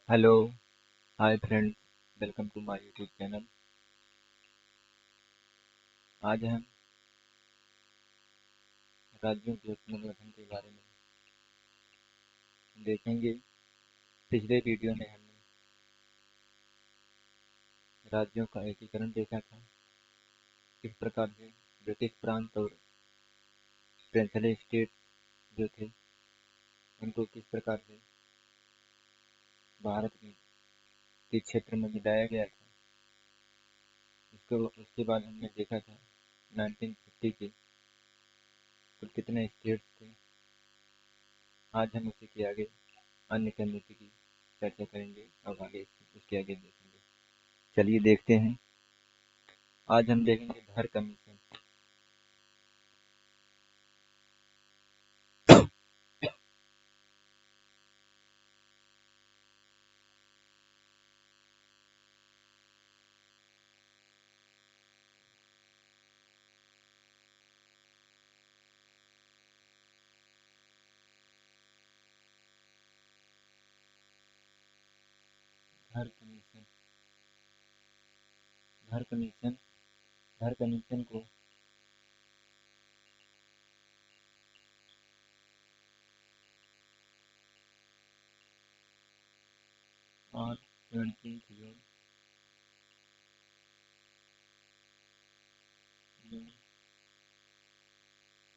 Hello, hi friends, welcome to my YouTube channel. आज हम राज्यों के पुनर्गठन के बारे में देखेंगे। पिछले वीडियो में हमने राज्यों का एकीकरण देखा था, किस प्रकार से ब्रिटिश प्रांत और प्रिंसली स्टेट जो थे उनको किस प्रकार से भारत के क्षेत्र में मिलाया गया था। उसके बाद हमने देखा था 1950 के कुल कितने स्टेट्स थे। आज हम उसी के आगे अन्य कम्युनिटी की चर्चा करेंगे और आगे उसके आगे देखेंगे। चलिए देखते हैं। आज हम देखेंगे धर commission. Dhar commission Dhar commission Dhar commission को और 17 June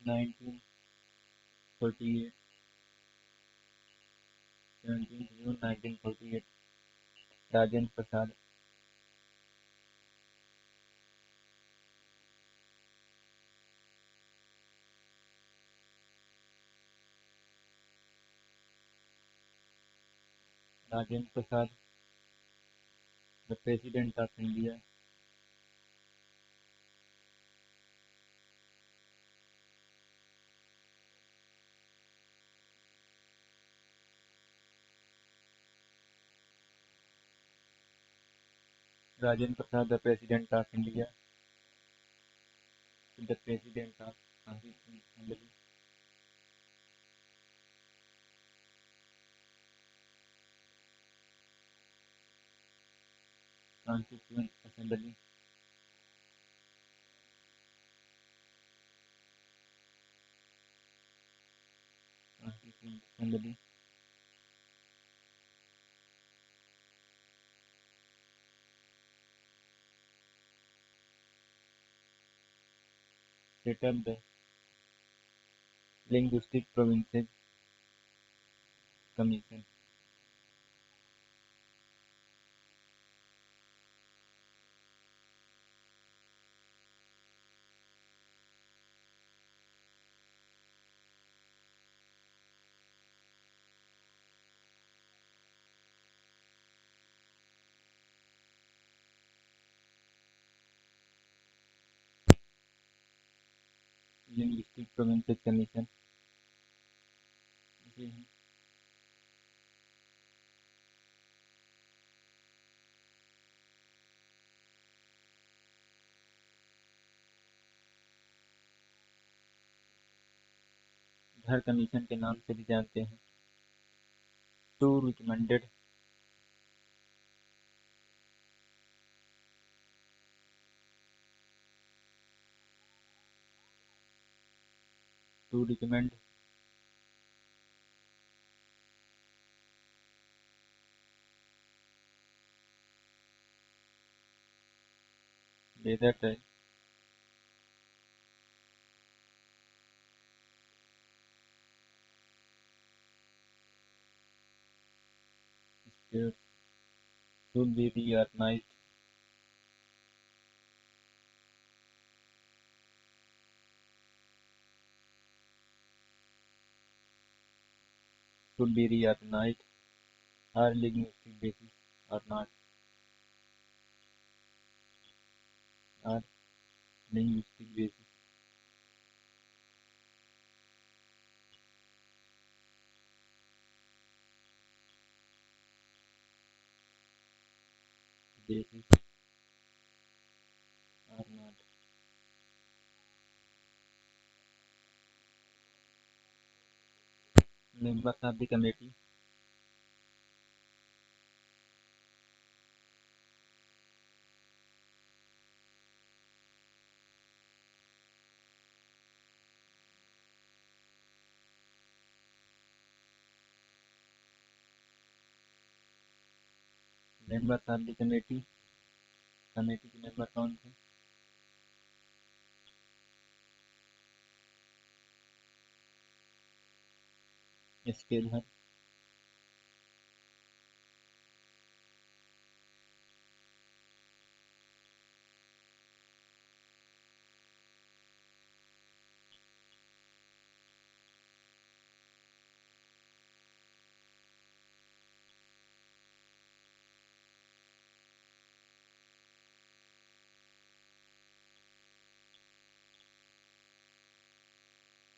1948 Rajendra Prasad Rajendra Prasad the president of India. Rajendra Prasad the president of India, the president of assembly. Constituent assembly. Constituent assembly. Set up the linguistic provinces commission. Linguistic provinces commission. Dhar commission के नाम से भी जानते हैं। To recommended to recommend whether the states should be reorganized or linguistic basis or not, or linguistic basis or not। Members of the committee members of the committee, committee के member कौन थे? इसके घर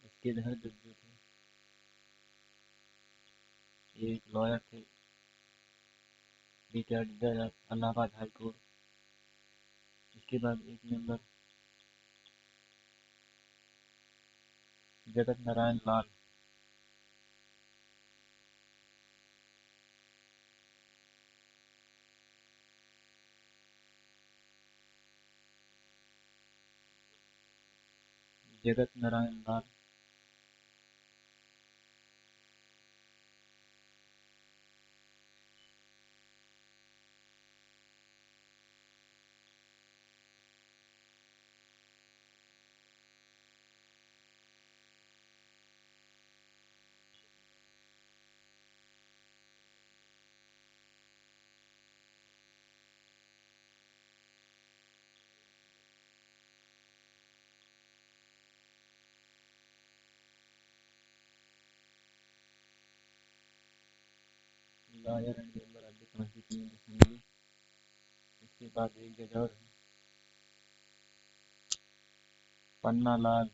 इसके घर जो थे ये एक लॉयर थे, रिटायर्ड जज ऑफ इलाहाबाद हाई कोर्ट। इसके बाद एक मेंबर जगत Narayan Lal, Jagat Narayan Lal. Lawyer and member of the constituent assembly. इसके बाद एक जज और है, पन्ना लाल,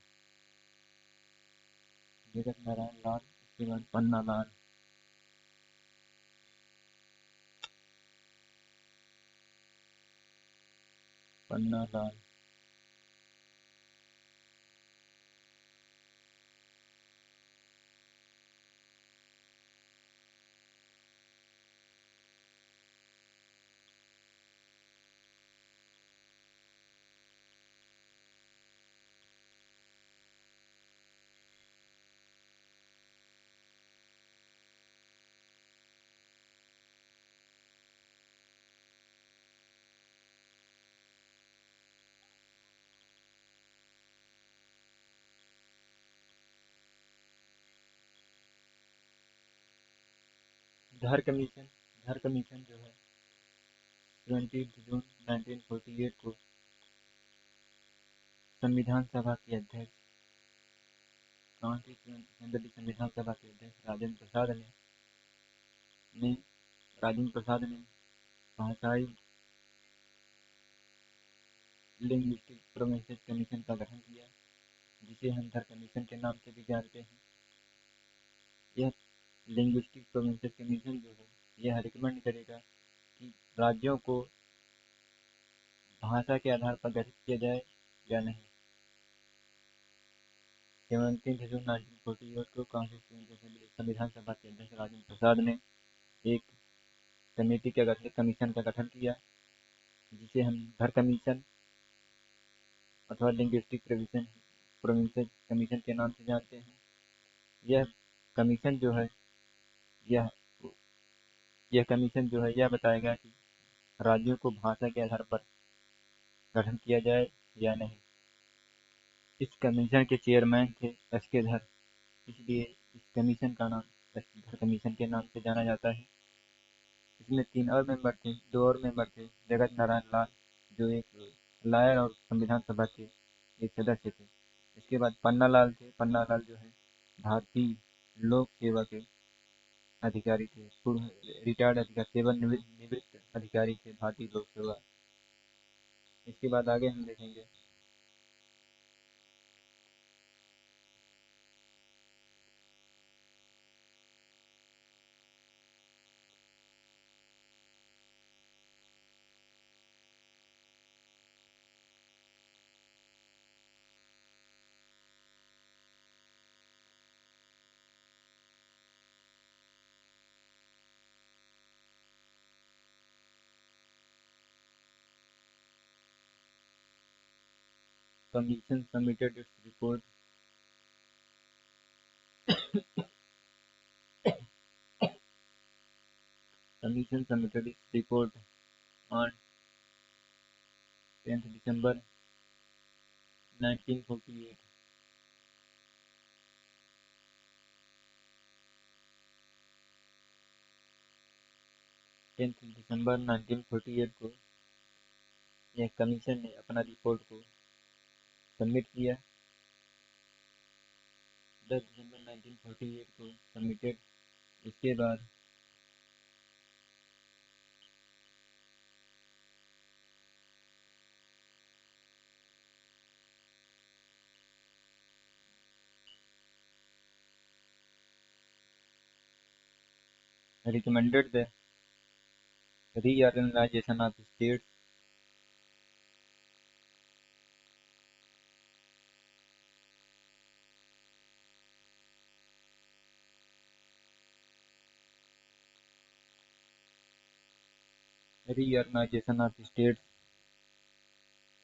जगत नारायण लाल। इसके बाद पन्ना लाल, पन्ना लाल। धर कमीशन, धर कमीशन जो है 20 जून 1948 को संविधान सभा के अध्यक्ष, कॉन्स्टिट्यूएंट असेंबली संविधान सभा के अध्यक्ष ने राजेंद्र प्रसाद ने भाषाई लिंग्विस्टिक प्रोविंसेस कमीशन का गठन किया, जिसे हम धर कमीशन के नाम से भी जानते हैं। यह लिंग्विस्टिक प्रोविंसेस कमीशन जो है यह रिकमेंड करेगा कि राज्यों को भाषा के आधार पर गठित किया जाए या नहीं। 17 जून 1948 को कॉन्स्टिट्यूएंट असेंबली संविधान सभा के अध्यक्ष राजेंद्र प्रसाद ने एक कमेटी का गठन, कमीशन का गठन किया, जिसे हम धर कमीशन अथवा लिंग्विस्टिक प्रोविंसेस कमीशन के नाम से जानते हैं। यह कमीशन जो है यह यह कमीशन जो है यह बताएगा कि राज्यों को भाषा के आधार पर गठन किया जाए या नहीं। इस कमीशन के चेयरमैन थे एस.के. धर, इसलिए इस कमीशन का नाम धर कमीशन के नाम से जाना जाता है। इसमें 3 और मेंबर थे, 2 और मेंबर थे, जगत नारायण लाल जो एक लॉयर और संविधान सभा के एक सदस्य थे। इसके बाद पन्ना लाल थे, पन्ना लाल जो है भारतीय लोक सेवा के अधिकारी थे, पूर्व रिटायर्ड अधिकारी, सेवानिवृत्त अधिकारी थे भारतीय लोक सेवा। इसके बाद आगे हम देखेंगे commission submitted its report Commission submitted its report on 10th December 1948. 10th दिसंबर 1948 को यह कमीशन ने अपना रिपोर्ट को सबमिट किया। 10 दिसंबर 1948 को सबमिटेड। इसके बाद recommended the reorganization of states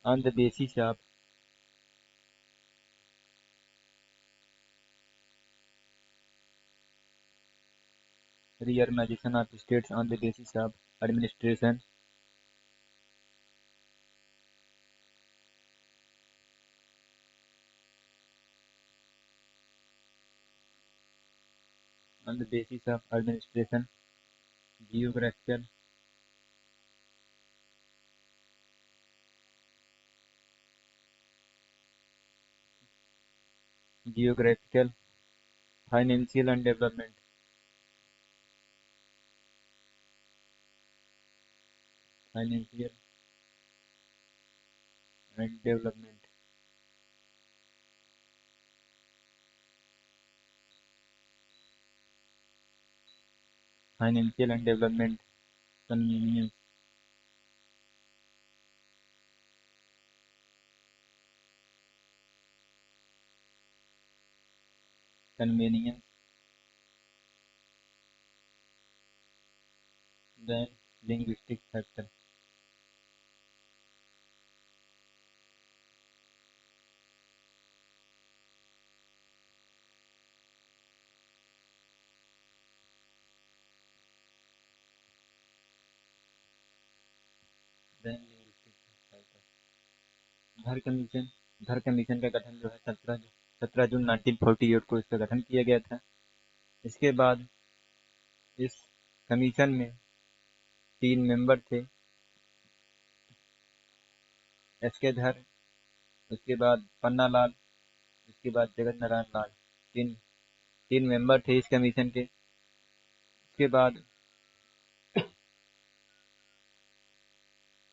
on the basis of reorganization of states on the basis of administration on the basis of administration, geographical geographical, financial and development, financial and development, financial and development, convenience, convenience, then linguistic factor. Then linguistic factor. धर commission का गठन जो है 17 June 1948 को इसका गठन किया गया था। इसके बाद इस कमीशन में 3 मेंबर थे, एस के धर, उसके बाद पन्ना लाल, उसके बाद जगत नारायण लाल। तीन मेंबर थे इस कमीशन के। इसके बाद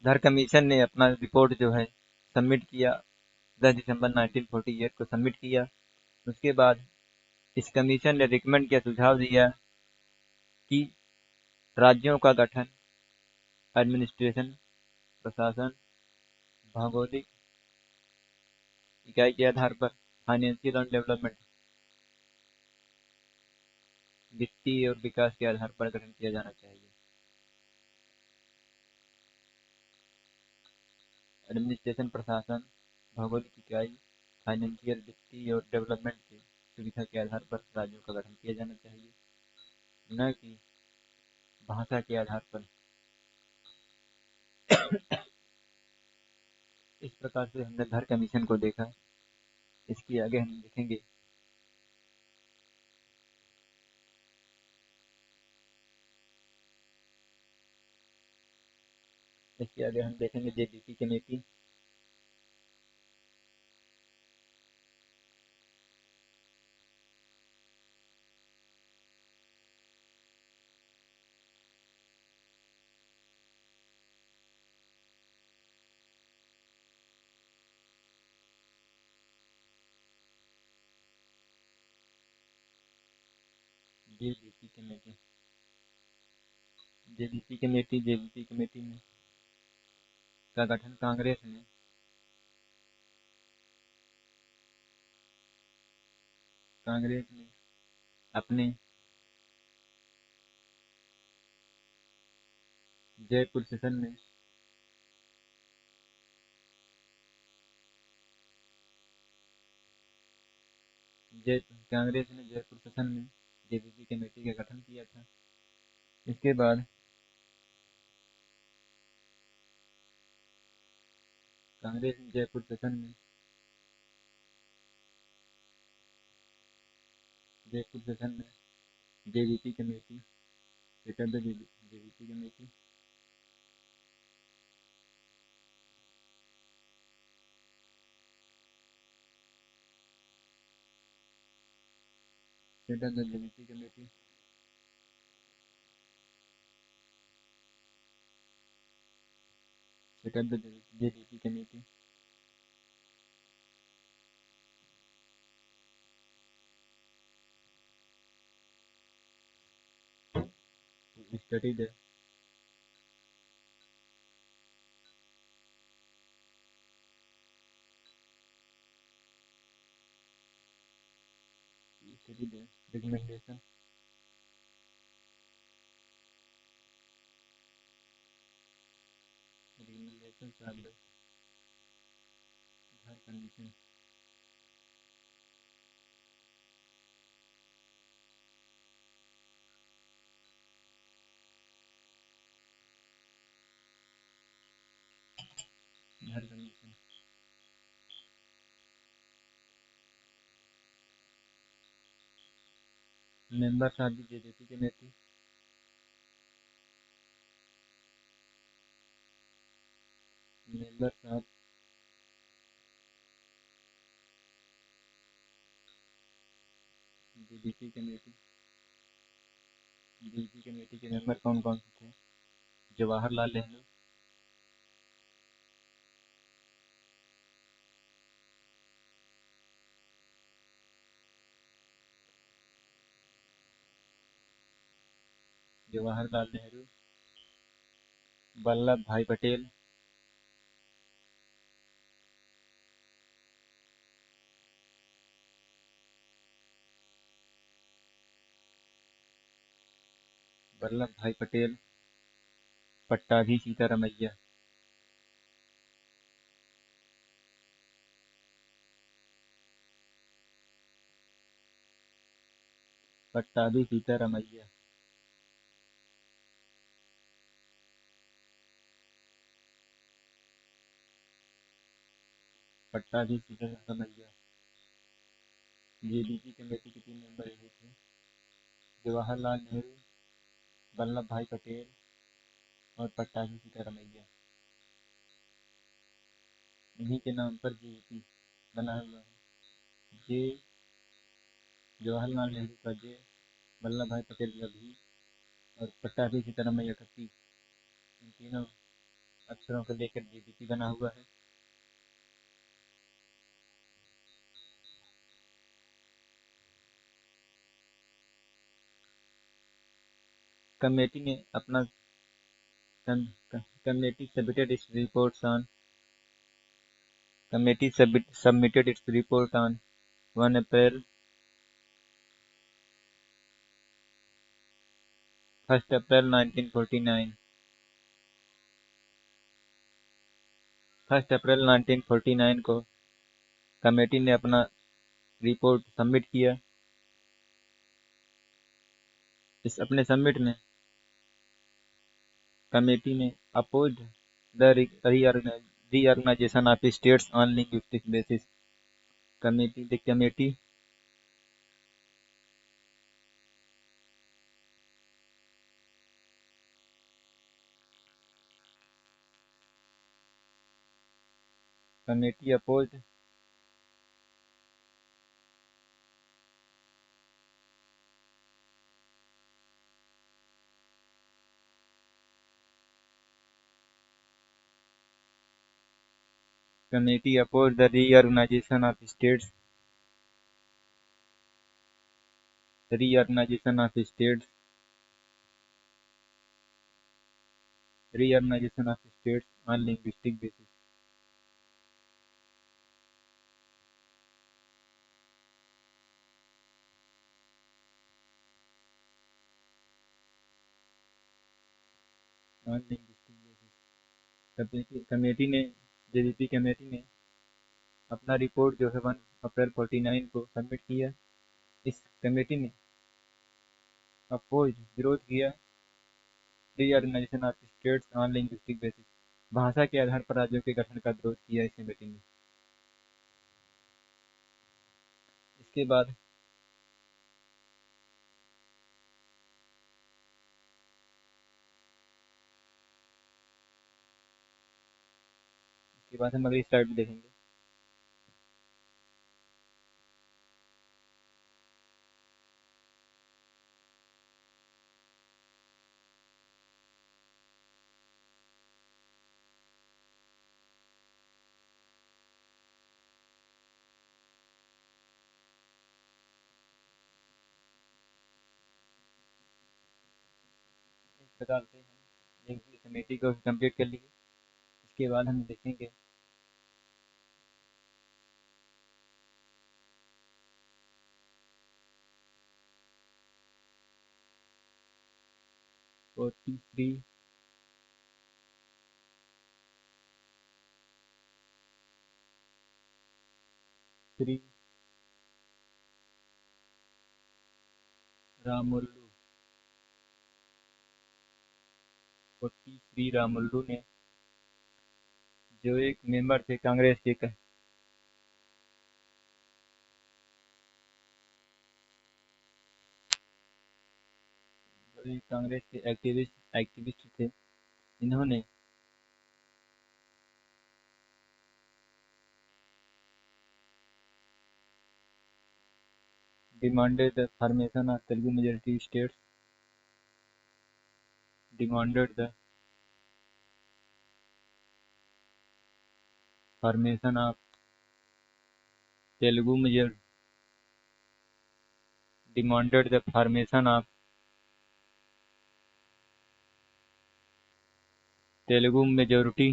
धर कमीशन ने अपना रिपोर्ट जो है सबमिट किया, 10 दिसंबर 1948 को सबमिट किया। उसके बाद इस कमीशन ने रिकमेंड किया, सुझाव दिया कि राज्यों का गठन, एडमिनिस्ट्रेशन, प्रशासन, भौगोलिक इकाई के आधार पर, फाइनेंशियल एंड डेवलपमेंट, वित्तीय और विकास के आधार पर गठन किया जाना चाहिए। एडमिनिस्ट्रेशन, प्रशासन, भौगोलिक इकाई, फाइनेंशियल, वित्तीय और डेवलपमेंट की सुविधा के आधार पर राज्यों का गठन किया जाना चाहिए, न कि भाषा के आधार पर। इस प्रकार से हमने धर कमीशन को देखा। इसके आगे हम देखेंगे JBC committee. JBC committee JBC committee में का गठन कांग्रेस ने अपने जयपुर सेशन में कांग्रेस ने जयपुर सेशन में जेबीसी कमेटी का गठन किया था। इसके बाद कांग्रेस जयपुर सेशन में JBT committee, set the JBT committee, set the JBT committee, set the JBT committee, study the recommendation are the her condition, her condition. Members are the JDP committee. Members are JDP committee. JBT committee के member कौन कौन से थे? जवाहरलाल नेहरू, जवाहरलाल नेहरू, वल्लभ भाई पटेल, वल्लभ भाई Patel, Pattabhi Sitaramayya, Pattabhi Sitaramayya, Pattabhi Sitaramayya. JBT committee के 3 member यही थे, जवाहरलाल नेहरू, वल्लभ भाई पटेल और पट्टाभी सीतारामैया। इन्हीं के नाम पर जेबीटी बना हुआ है। जे जवाहरलाल नेहरू का जे, वल्लभ भाई पटेल का भी और पट्टाभी सीतारामैया का पी, इन तीनों अक्षरों को लेकर जेबीटी बना हुआ है। कमेटी ने अपना committee submitted its reports on committee submitted its report on 1 April 1st April 1949 1st April 1949 को कमेटी ने अपना रिपोर्ट सबमिट किया। इस अपने सबमिट में कमेटी ने opposed the reorganization of states on linguistic basis। Committee opposed the reorganization of states reorganization of states on linguistic basis। on linguistic basis committee ने JBT committee ने अपना रिपोर्ट जो है 1 अप्रैल 49 को सबमिट किया। इस कमेटी ने अपोज विरोध किया reorganisation of states on linguistic basis भाषा के आधार पर राज्यों के गठन का विरोध किया इस समिति ने। इसके बाद हम अगली स्लाइड में देखेंगे। इस प्रकार से हम एक समिति को कंप्लीट कर लिए। इसके बाद हम देखेंगे और तीसरी श्री रामुलु पोट्टी श्री रामुलु ने, जो एक मेंबर थे कांग्रेस के, जो एक कांग्रेस के एक्टिविस्ट थे, इन्होंने demanded the formation of Telugu majority states, demanded the formation of Telugu major demanded the formation of Telugu majority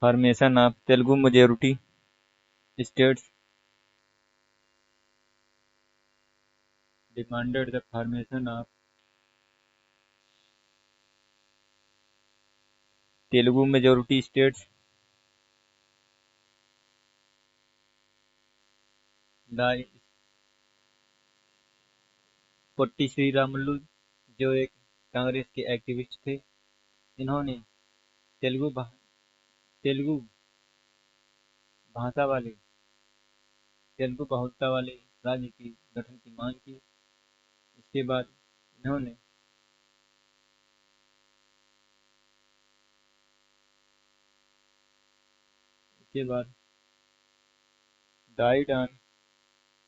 formation of Telugu majority states, demanded the formation of Telugu majority states, the potty Shri Ramulu, जो एक कांग्रेस के activist थे, इन्होंने तेलुगु भाषा वाले तेलुगु बहुलता वाले राज्य की गठन की मांग की। इसके बाद इन्होंने died on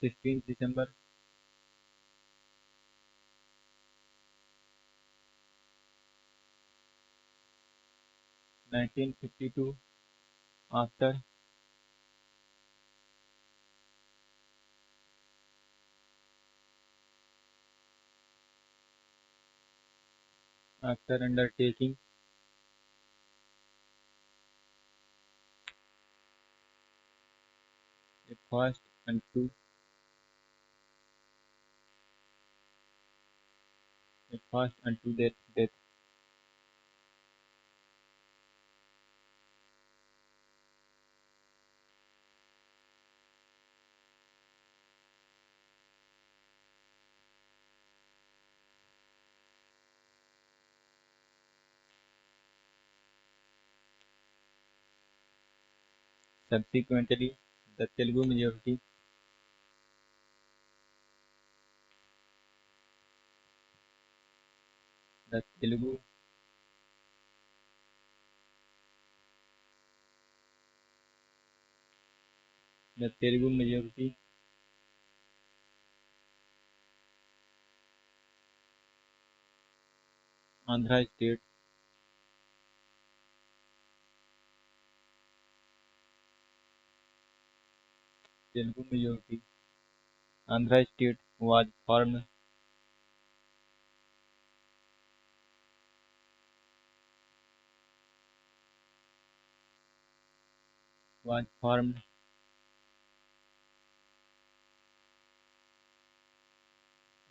16 December 1952 after undertaking a fast unto their death. Subsequently, the Telugu majority the Telugu the Telugu majority Andhra state Telugu majority Andhra state was formed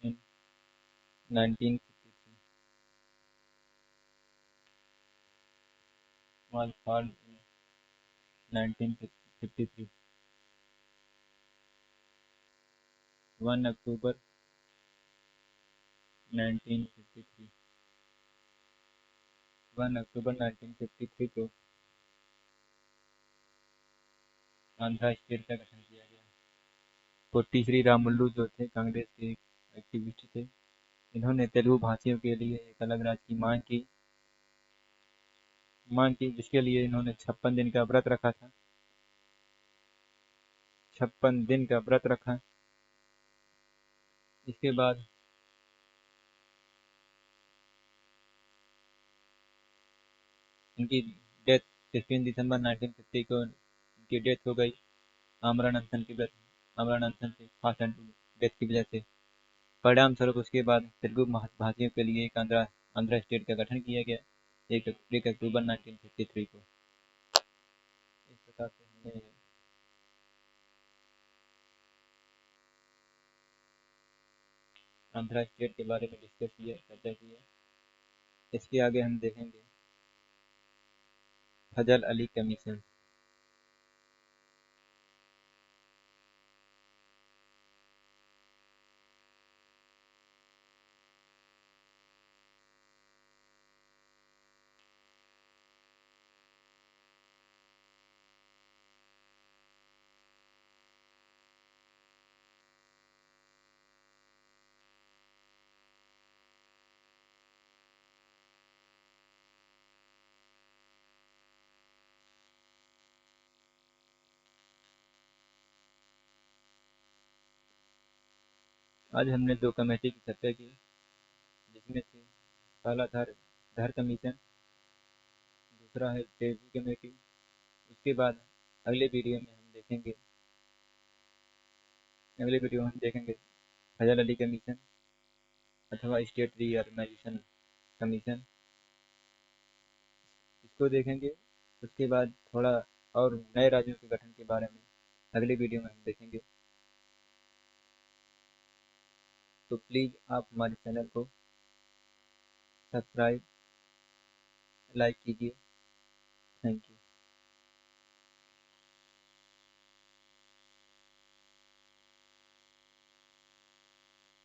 in 1953 was formed in 1953 1 October 1953 1 अक्टूबर 1953 को Andhra state का गठन किया गया। Potty Shri Ramulu जो थे कांग्रेस के activist थे, इन्होंने तेलुगु भाषियों के लिए एक अलग राज्य की मांग की, जिसके लिए इन्होंने 56 दिन का व्रत रखा था। 56 दिन का व्रत रखा। इसके बाद इनकी डेथ 15 दिसंबर 1950 को इनकी डेथ हो गई। आमरण अनशन की व्रत आमरण अनशन से फास्ट एंड डेथ की वजह से। परिणाम स्वरूप उसके बाद तेलुगु भाषियों के लिए एक आंध्रा स्टेट का गठन किया गया 1 अक्टूबर 1953 को। इस प्रकार से हमने आंध्रा स्टेट के बारे में डिस्कस किया, चर्चा की है। इसके आगे हम देखेंगे फजल अली कमीशन। आज हमने 2 कमेटी की चर्चा की, जिसमें से पहला था धर कमीशन, दूसरा है तेलुगु कमेटी। उसके बाद अगले वीडियो में हम देखेंगे फजल अली कमीशन अथवा स्टेट रीऑर्गेनाइजेशन कमीशन, इसको देखेंगे। उसके बाद थोड़ा और नए राज्यों के गठन के बारे में अगले वीडियो में हम देखेंगे। तो प्लीज़ आप हमारे चैनल को सब्सक्राइब, लाइक कीजिए। Thank you.